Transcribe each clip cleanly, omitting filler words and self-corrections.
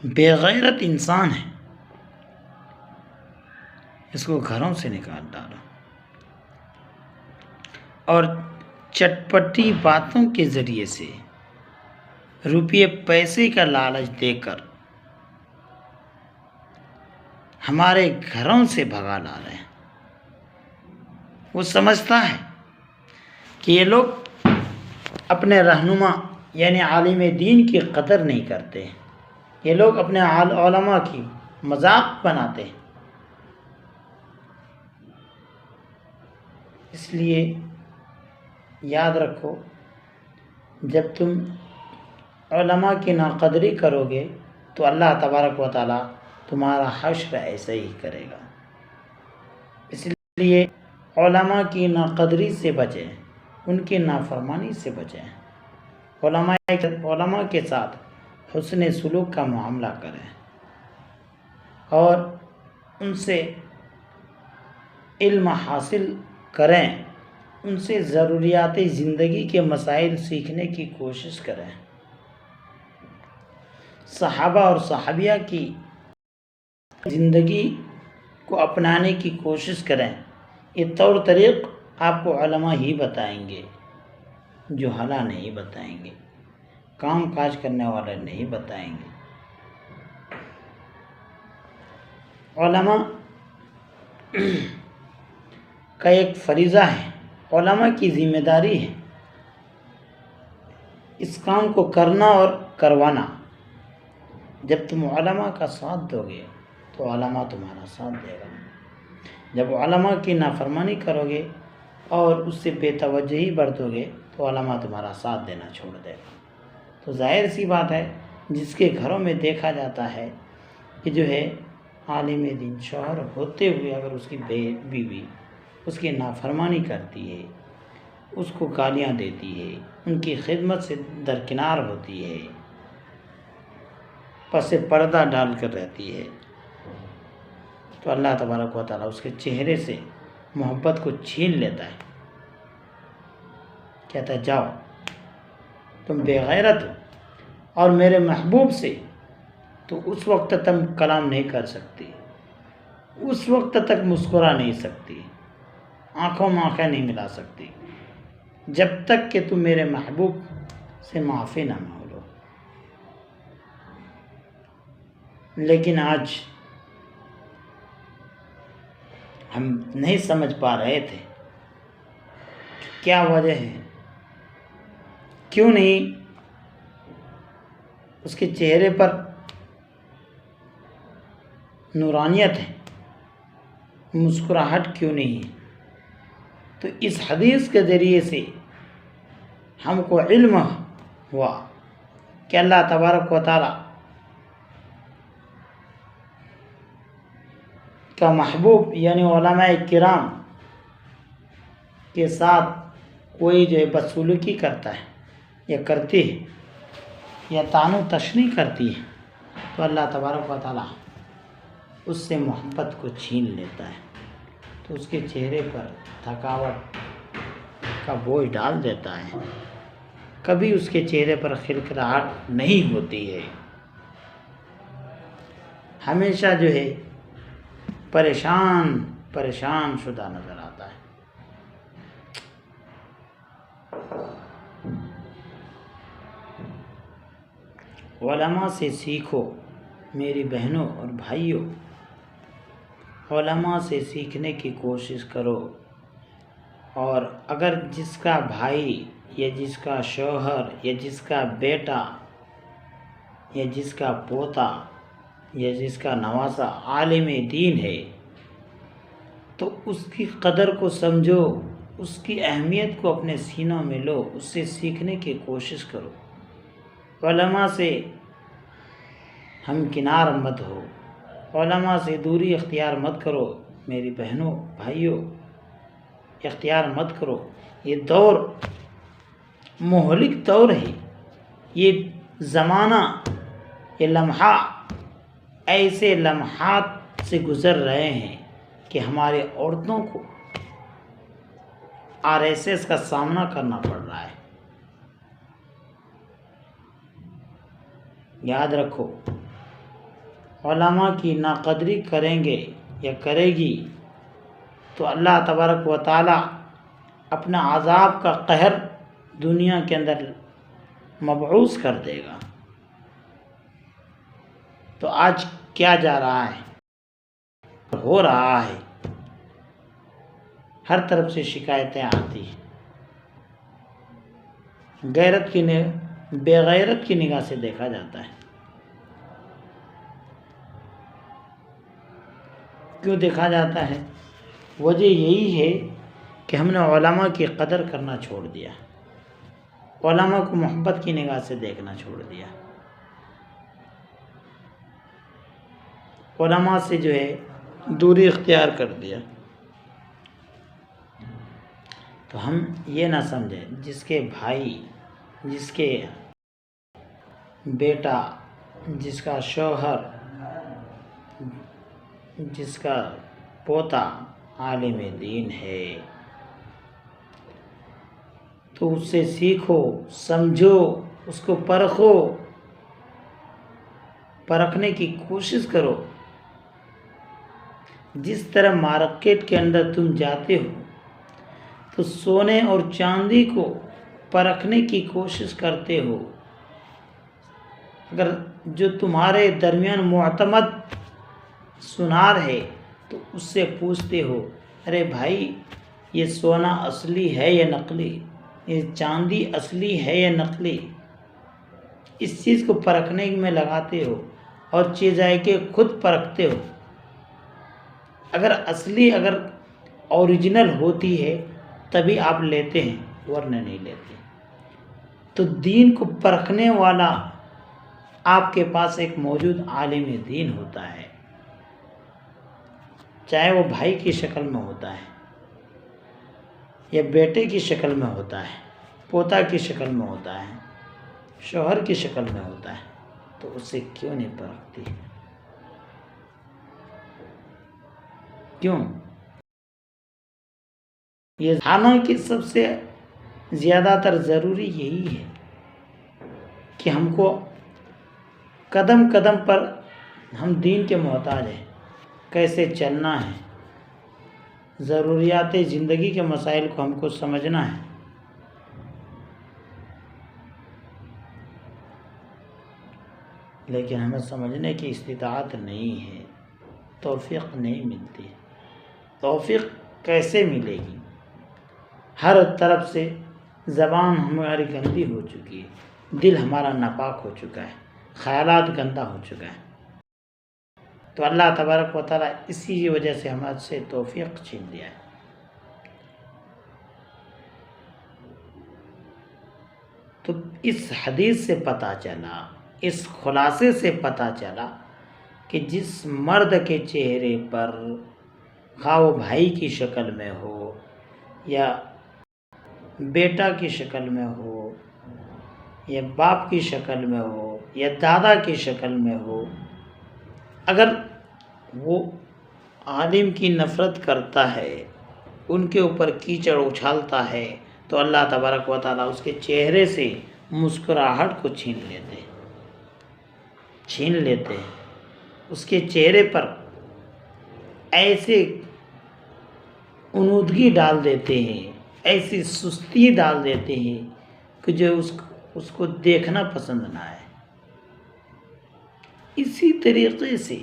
بے غیرت انسان ہے، اس کو گھروں سے نکال ڈالو، اور چٹپٹی باتوں کے ذریعے سے روپیے پیسے کا لالچ دے کر ہمارے گھروں سے بھگا لا رہے ہیں۔ وہ سمجھتا ہے کہ یہ لوگ اپنے رہنما یعنی عالم دین کی قدر نہیں کرتے، یہ لوگ اپنے علماء کی مذاق بناتے ہیں۔ اس لیے یاد رکھو، جب تم علماء کی ناقدری کرو گے تو اللہ تبارک و تعالی تمہارا حشر ایسے ہی کرے گا۔ اس لیے علماء کی ناقدری سے بچیں، ان کی نافرمانی سے بچیں، علماء کے ساتھ حسن سلوک کا معاملہ کریں اور ان سے علم حاصل کریں، ان سے ضروریات زندگی کے مسائل سیکھنے کی کوشش کریں۔ صحابہ اور صحابیہ کی زندگی کو اپنانے کی کوشش کریں۔ یہ طور طریق آپ کو علماء ہی بتائیں گے، جہلا نہیں بتائیں گے، کام کاج کرنے والے نہیں بتائیں گے۔ علماء کا ایک فریضہ ہے، علماء کی ذمہ داری ہے اس کام کو کرنا اور کروانا۔ جب تم علماء کا ساتھ دو گے تو علماء تمہارا ساتھ دے گا، جب علماء کی نافرمانی کرو گے اور اس سے بے توجہی برتو گے تو علماء تمہارا ساتھ دینا چھوڑ دے گا۔ تو ظاہر سی بات ہے، جس کے گھروں میں دیکھا جاتا ہے کہ جو ہے عالم دین شوہر ہوتے ہوئے اگر اس کی بیوی اس کی نافرمانی کرتی ہے، اس کو گالیاں دیتی ہے، ان کی خدمت سے درکنار ہوتی ہے، پس پردہ ڈال کر رہتی ہے، تو اللہ تبارک و تعالیٰ اس کے چہرے سے محبت کو چھین لیتا ہے، کہتا ہے جاؤ تم بے غیرت ہو اور میرے محبوب سے تو اس وقت تم کلام نہیں کر سکتی، اس وقت تک مسکرا نہیں سکتی، آنکھوں میں آنکھیں نہیں ملا سکتی جب تک کہ تم میرے محبوب سے معافی نہ مانگ لو۔ لیکن آج ہم نہیں سمجھ پا رہے تھے کیا وجہ ہے، کیوں نہیں اس کے چہرے پر نورانیت ہے، مسکراہٹ کیوں نہیں ہے۔ تو اس حدیث کے ذریعے سے ہم کو علم ہوا کہ اللہ تبارک و تعالی کا محبوب یعنی علماء کرام کے ساتھ کوئی جو ہے بدسلوکی کرتا ہے یا کرتی ہے یا طعن و تشنیع کرتی ہے تو اللہ تبارک و تعالی اس سے محبت کو چھین لیتا ہے، تو اس کے چہرے پر تھکاوٹ کا بوجھ ڈال دیتا ہے، کبھی اس کے چہرے پر کھلکھلاہٹ نہیں ہوتی ہے، ہمیشہ جو ہے پریشان شدہ نظر آتا ہے۔ علماء سے سیکھو میری بہنوں اور بھائیوں، علماء سے سیکھنے کی کوشش کرو، اور اگر جس کا بھائی یا جس کا شوہر یا جس کا بیٹا یا جس کا پوتا یا جس کا نواسا عالم دین ہے تو اس کی قدر کو سمجھو، اس کی اہمیت کو اپنے سینوں میں لو، اس سے سیکھنے کی کوشش کرو۔ علماء سے ہمکنار مت ہو، علماء سے دوری اختیار مت کرو، میری بہنوں بھائیوں اختیار مت کرو۔ یہ دور مہلک دور ہے، یہ زمانہ، یہ لمحہ ایسے لمحات سے گزر رہے ہیں کہ ہمارے عورتوں کو RSS کا سامنا کرنا پڑ رہا ہے۔ یاد رکھو علماء کی ناقدری کریں گے یا کرے گی تو اللہ تبارک و تعالی اپنا عذاب کا قہر دنیا کے اندر مبعوث کر دے گا۔ تو آج کیا جا رہا ہے، ہو رہا ہے، ہر طرف سے شکایتیں آتی ہیں، بے غیرت کی نگاہ سے دیکھا جاتا ہے۔ کیوں دیکھا جاتا ہے؟ وجہ یہی ہے کہ ہم نے علماء کی قدر کرنا چھوڑ دیا، علماء کو محبت کی نگاہ سے دیکھنا چھوڑ دیا، علماء سے جو ہے دوری اختیار کر دیا۔ تو ہم یہ نہ سمجھیں جس کے بھائی، جس کے بیٹا، جس کا شوہر، جس کا پوتا عالم دین ہے تو اس سے سیکھو، سمجھو، اس کو پرکھو، پرکھنے کی کوشش کرو۔ جس طرح مارکیٹ کے اندر تم جاتے ہو تو سونے اور چاندی کو پرکھنے کی کوشش کرتے ہو، اگر جو تمہارے درمیان معتمد سنار ہے تو اس سے پوچھتے ہو، ارے بھائی یہ سونا اصلی ہے یا نقلی، یہ چاندی اصلی ہے یا نقلی، اس چیز کو پرکھنے میں لگاتے ہو اور چیزیں کہ خود پرکھتے ہو۔ اگر اصلی، اگر اوریجنل ہوتی ہے تبھی آپ لیتے ہیں، ورنہ نہیں لیتے۔ تو دین کو پرکھنے والا آپ کے پاس ایک موجود عالم دین ہوتا ہے، چاہے وہ بھائی کی شکل میں ہوتا ہے یا بیٹے کی شکل میں ہوتا ہے، پوتا کی شکل میں ہوتا ہے، شوہر کی شکل میں ہوتا ہے، تو اسے کیوں نہیں پرکھتی؟ کیوں؟ یہ حالانکہ سب سے زیادہ تر ضروری یہی ہے کہ ہم کو قدم قدم پر ہم دین کے محتاج ہیں، کیسے چلنا ہے، ضروریات زندگی کے مسائل کو ہم کو سمجھنا ہے۔ لیکن ہمیں سمجھنے کی استطاعت نہیں ہے، توفیق نہیں ملتی۔ توفیق کیسے ملے گی؟ ہر طرف سے زبان ہماری گندی ہو چکی ہے، دل ہمارا ناپاک ہو چکا ہے، خیالات گندا ہو چکا ہے۔ تو اللہ تبارک و تعالیٰ اسی وجہ سے ہمارے سے توفیق چھین لیا ہے۔ تو اس حدیث سے پتہ چلا، اس خلاصے سے پتہ چلا کہ جس مرد کے چہرے پر خواہ وہ بھائی کی شکل میں ہو یا بیٹا کی شکل میں ہو یا باپ کی شکل میں ہو یا دادا کی شکل میں ہو، اگر وہ عالم کی نفرت کرتا ہے، ان کے اوپر کیچڑ اچھالتا ہے، تو اللہ تبارک و تعالیٰ اس کے چہرے سے مسکراہٹ کو چھین لیتے ہیں، اس کے چہرے پر ایسے انودگی ڈال دیتے ہیں، ایسی سستی ڈال دیتے ہیں کہ جو اس کو دیکھنا پسند نہ آئے۔ اسی طریقے سے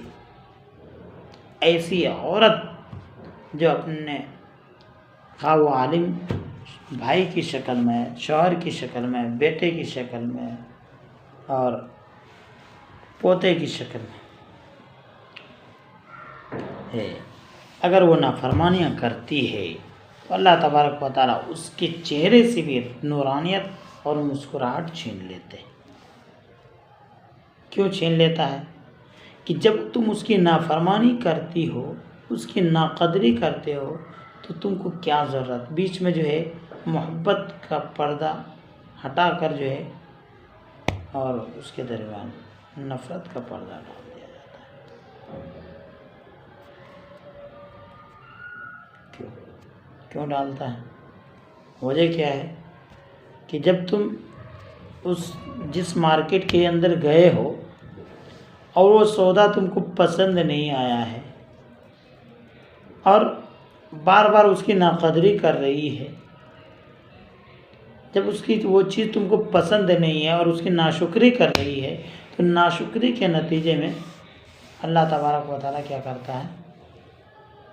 ایسی عورت جو اپنے خواہ وہ عالم بھائی کی شکل میں، شوہر کی شکل میں، بیٹے کی شکل میں اور پوتے کی شکل میں ہے، اگر وہ نافرمانیاں کرتی ہے تو اللہ تبارک و تعالیٰ اس کے چہرے سے بھی نورانیت اور مسکراہٹ چھین لیتے۔ کیوں چھین لیتا ہے؟ کہ جب تم اس کی نافرمانی کرتی ہو، اس کی ناقدری کرتے ہو، تو تم کو کیا ضرورت؟ بیچ میں جو ہے محبت کا پردہ ہٹا کر جو ہے اور اس کے درمیان نفرت کا پردہ ڈال دیا جاتا ہے۔ کیوں ڈالتا ہے؟ وجہ کیا ہے؟ کہ جب تم جس مارکیٹ کے اندر گئے ہو اور وہ سودا تم کو پسند نہیں آیا ہے اور بار بار اس کی ناقدری کر رہی ہے، جب اس کی وہ چیز تم کو پسند نہیں ہے اور اس کی ناشکری کر رہی ہے، تو ناشکری کے نتیجے میں اللہ تبارک و تعالیٰ کیا کرتا ہے،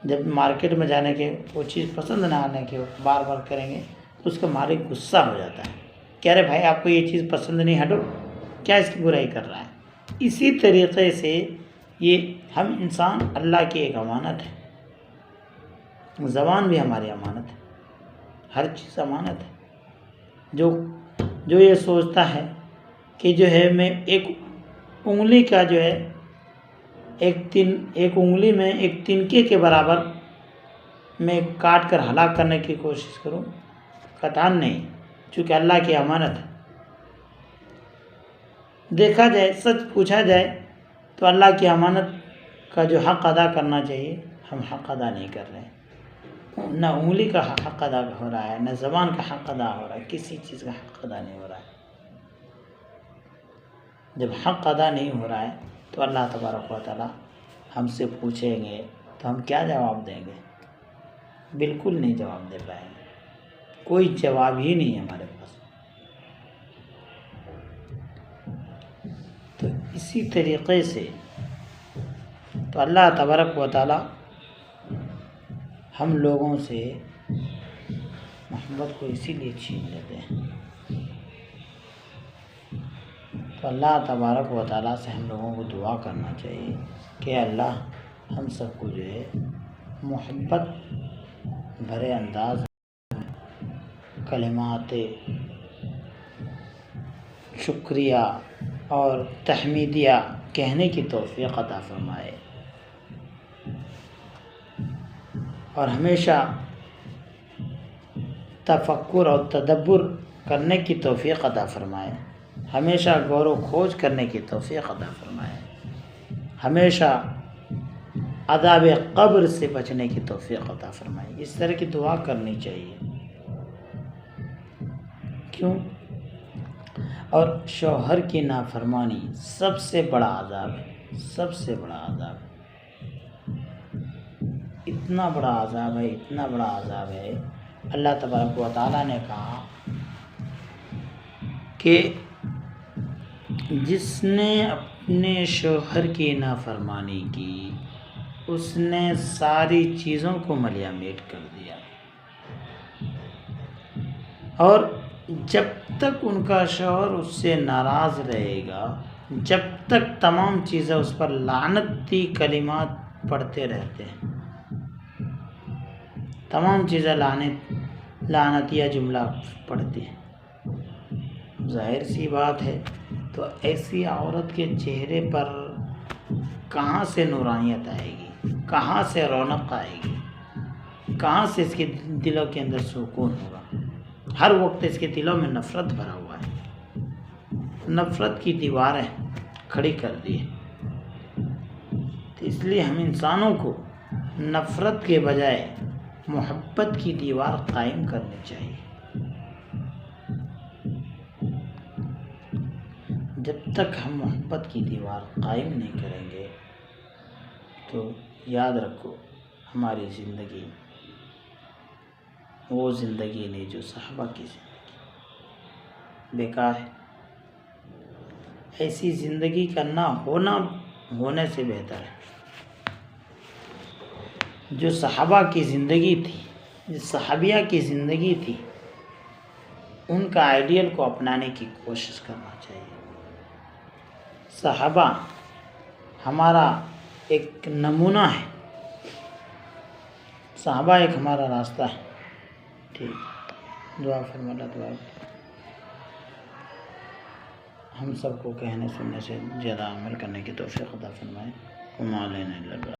جب مارکیٹ میں جانے کے وہ چیز پسند نہ آنے کے بار بار کریں گے تو اس کا مالک غصہ ہو جاتا ہے کہ ارے بھائی آپ کو یہ چیز پسند نہیں، ہٹو، کیا اس کی برائی کر رہا ہے۔ اسی طریقے سے یہ ہم انسان اللہ کی ایک امانت ہے، زبان بھی ہماری امانت ہے، ہر چیز امانت ہے۔ جو یہ سوچتا ہے کہ جو ہے میں ایک انگلی کا جو ہے ایک انگلی میں ایک تنکے کے برابر میں کاٹ کر ہلاک کرنے کی کوشش کروں، قطعاً نہیں، چونکہ اللہ کی امانت ہے۔ دیکھا جائے، سچ پوچھا جائے تو اللہ کی امانت کا جو حق ادا کرنا چاہیے ہم حق ادا نہیں کر رہے ہیں، نہ انگلی کا حق ادا ہو رہا ہے، نہ زبان کا حق ادا ہو رہا ہے، کسی چیز کا حق ادا نہیں ہو رہا ہے۔ جب حق ادا نہیں ہو رہا ہے تو اللہ تبارک و تعالیٰ ہم سے پوچھیں گے تو ہم کیا جواب دیں گے؟ بالکل نہیں جواب دے پائیں گے، کوئی جواب ہی نہیں ہے ہمارے پاس۔ تو اسی طریقے سے تو اللہ تبارک و تعالیٰ ہم لوگوں سے محبت کو اسی لیے چھین لیتے ہیں۔ تو اللہ تبارک و تعالیٰ سے ہم لوگوں کو دعا کرنا چاہیے کہ اللہ ہم سب کو جو ہے محبت بھرے انداز میں کلمات شکریہ اور تحمیدیہ کہنے کی توفیق عطا فرمائے، اور ہمیشہ تفکر اور تدبر کرنے کی توفیق عطا فرمائے، ہمیشہ غور و خوض کرنے کی توفیق عطا فرمائے، ہمیشہ عذاب قبر سے بچنے کی توفیق عطا فرمائے۔ اس طرح کی دعا کرنی چاہیے۔ کیوں؟ اور شوہر کی نافرمانی سب سے بڑا عذاب ہے، سب سے بڑا عذاب ہے، اتنا بڑا عذاب ہے، اتنا بڑا عذاب ہے۔ اللہ تبارک و تعالیٰ نے کہا کہ جس نے اپنے شوہر کی نافرمانی کی اس نے ساری چیزوں کو ملیا میٹ کر دیا، اور جب تک ان کا شوہر اس سے ناراض رہے گا، جب تک تمام چیزیں اس پر لعنتی کلمات پڑھتے رہتے ہیں، تمام چیزیں لعنتیہ جملہ پڑھتی ہیں، ظاہر سی بات ہے تو ایسی عورت کے چہرے پر کہاں سے نورانیت آئے گی، کہاں سے رونق آئے گی، کہاں سے اس کے دلوں کے اندر سکون ہوگا؟ ہر وقت اس کے دلوں میں نفرت بھرا ہوا ہے، نفرت کی دیواریں کھڑی کر دی ہے۔ تو اس لیے ہم انسانوں کو نفرت کے بجائے محبت کی دیوار قائم کرنی چاہیے۔ جب تک ہم محبت کی دیوار قائم نہیں کریں گے تو یاد رکھو ہماری زندگی وہ زندگی نہیں جو صحابہ کی زندگی، بیکار ہے۔ ایسی زندگی کا نہ ہونے سے بہتر ہے۔ جو صحابہ کی زندگی تھی، جو صحابیہ کی زندگی تھی، ان کا آئیڈیل کو اپنانے کی کوشش کرنا چاہیے۔ صحابہ ہمارا ایک نمونہ ہے، صحابہ ایک ہمارا راستہ ہے۔ ٹھیک، دعا فرما اللہ تعالیٰ ہم سب کو کہنے سننے سے زیادہ عمل کرنے کی توفیق عطا فرمائے۔ وما علینا الا البلاغ۔